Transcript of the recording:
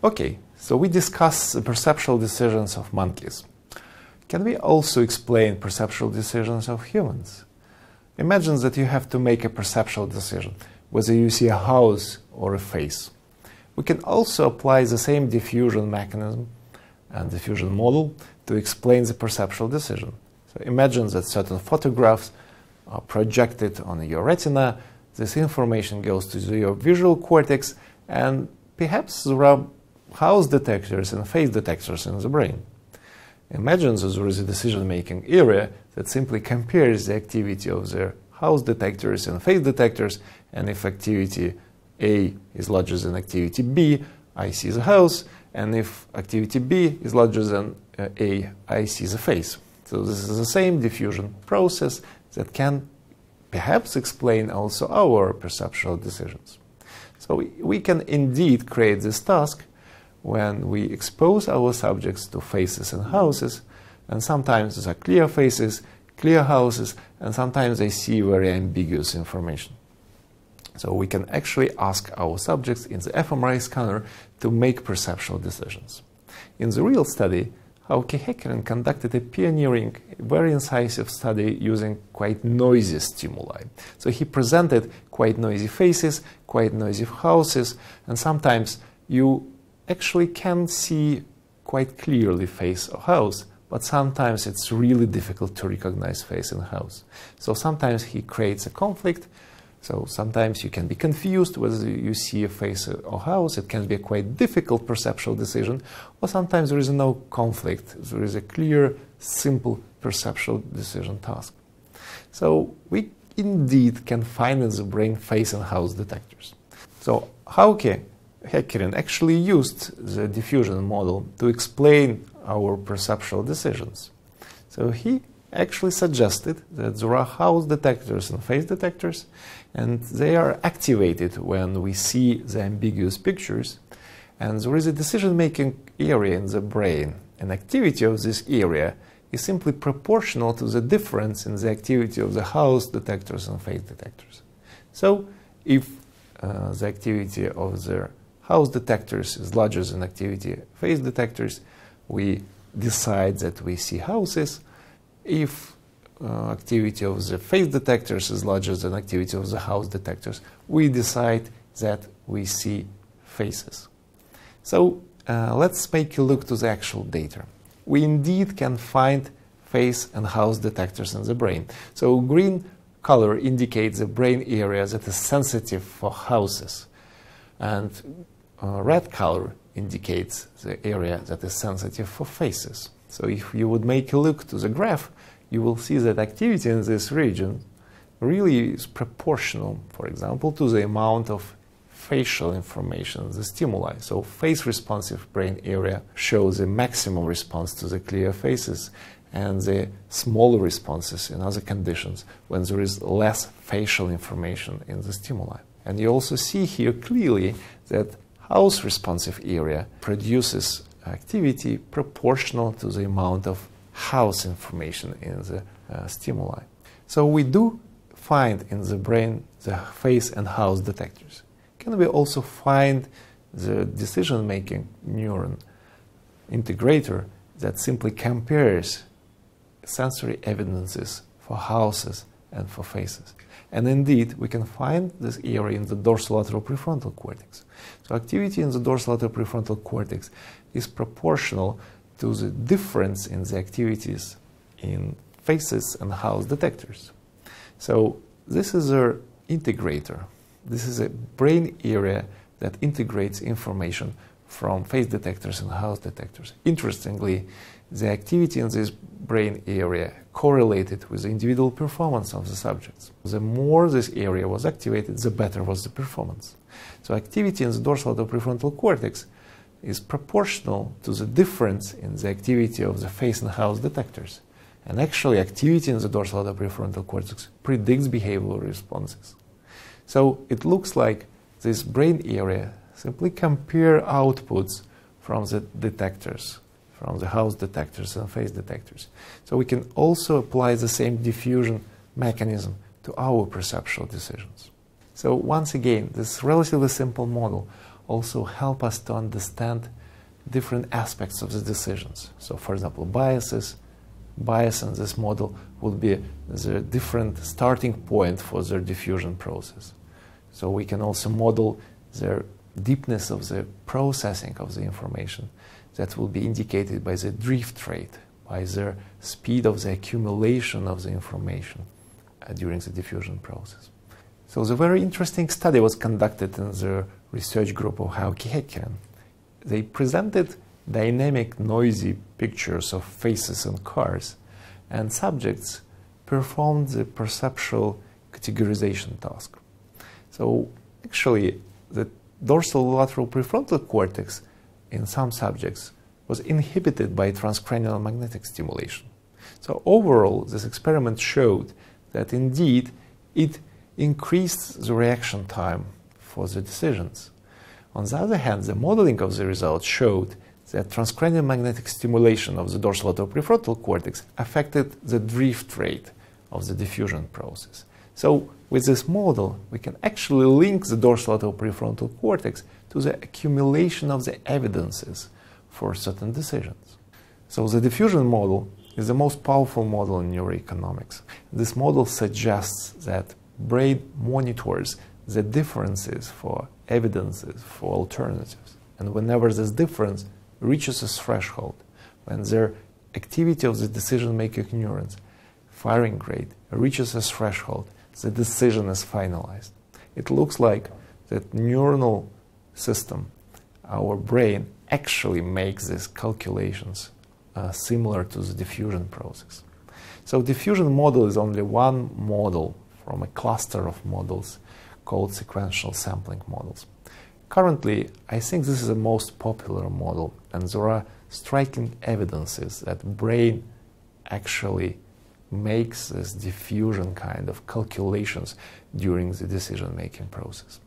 Okay, so we discussed the perceptual decisions of monkeys. Can we also explain perceptual decisions of humans? Imagine that you have to make a perceptual decision, whether you see a house or a face. We can also apply the same diffusion mechanism and diffusion model to explain the perceptual decision. So imagine that certain photographs are projected on your retina, this information goes to your visual cortex, and perhaps there are house detectors and face detectors in the brain. Imagine that there is a decision-making area that simply compares the activity of the house detectors and face detectors, and if activity A is larger than activity B, I see the house, and if activity B is larger than A, I see the face. So this is the same diffusion process that can perhaps explain also our perceptual decisions. So we can indeed create this task when we expose our subjects to faces and houses, and sometimes these are clear faces, clear houses, and sometimes they see very ambiguous information. So we can actually ask our subjects in the fMRI scanner to make perceptual decisions. In the real study, Hauke Häkkinen conducted a pioneering, very incisive study using quite noisy stimuli. So he presented quite noisy faces, quite noisy houses, and sometimes you actually can see quite clearly face or house, but sometimes it's really difficult to recognize face and house. So sometimes he creates a conflict. So sometimes you can be confused whether you see a face or house. It can be a quite difficult perceptual decision, or sometimes there is no conflict. There is a clear, simple perceptual decision task. So we indeed can find in the brain face and house detectors. So Hauke Häkkinen actually used the diffusion model to explain our perceptual decisions. So he actually suggested that there are house detectors and face detectors, and they are activated when we see the ambiguous pictures, and there is a decision-making area in the brain, and activity of this area is simply proportional to the difference in the activity of the house detectors and face detectors. So if the activity of the house detectors is larger than activity of face detectors, we decide that we see houses. If activity of the face detectors is larger than activity of the house detectors, we decide that we see faces. So let's take a look to the actual data. We indeed can find face and house detectors in the brain. So green color indicates the brain area that is sensitive for houses, and red color indicates the area that is sensitive for faces. So if you would make a look to the graph, you will see that activity in this region really is proportional, for example, to the amount of facial information, the stimuli. So face-responsive brain area shows a maximum response to the clear faces, and the smaller responses in other conditions when there is less facial information in the stimuli. And you also see here clearly that house-responsive area produces activity proportional to the amount of house information in the stimuli. So we do find in the brain the face and house detectors. Can we also find the decision-making neuron integrator that simply compares sensory evidences for houses and for faces? And indeed, we can find this area in the dorsolateral prefrontal cortex. So activity in the dorsolateral prefrontal cortex is proportional to the difference in the activities in faces and house detectors. So this is an integrator. This is a brain area that integrates information from face detectors and house detectors. Interestingly, the activity in this brain area correlated with the individual performance of the subjects. The more this area was activated, the better was the performance. So activity in the dorsolateral prefrontal cortex is proportional to the difference in the activity of the face and house detectors. And actually, activity in the dorsolateral prefrontal cortex predicts behavioral responses. So it looks like this brain area simply compare outputs from the detectors, from the house detectors and face detectors. So we can also apply the same diffusion mechanism to our perceptual decisions. So once again, this relatively simple model also help us to understand different aspects of the decisions. So, for example, bias in this model would be the different starting point for the diffusion process. So we can also model the deepness of the processing of the information that will be indicated by the drift rate, by the speed of the accumulation of the information during the diffusion process. So the very interesting study was conducted in the research group of Haukihekinen. They presented dynamic, noisy pictures of faces in cars, and subjects performed the perceptual categorization task. So actually, the dorsal lateral prefrontal cortex in some subjects was inhibited by transcranial magnetic stimulation. So overall, this experiment showed that indeed it increased the reaction time for the decisions. On the other hand, the modeling of the results showed that transcranial magnetic stimulation of the dorsolateral prefrontal cortex affected the drift rate of the diffusion process. So with this model, we can actually link the dorsolateral prefrontal cortex to the accumulation of the evidences for certain decisions. So the diffusion model is the most powerful model in neuroeconomics. This model suggests that brain monitors the differences for evidences for alternatives. And whenever this difference reaches a threshold, when the activity of the decision-making neurons, firing rate, reaches a threshold, the decision is finalized. It looks like that neuronal system, our brain, actually makes these calculations similar to the diffusion process. So diffusion model is only one model from a cluster of models called sequential sampling models. Currently, I think this is the most popular model, and there are striking evidences that brain actually makes this diffusion kind of calculations during the decision-making process.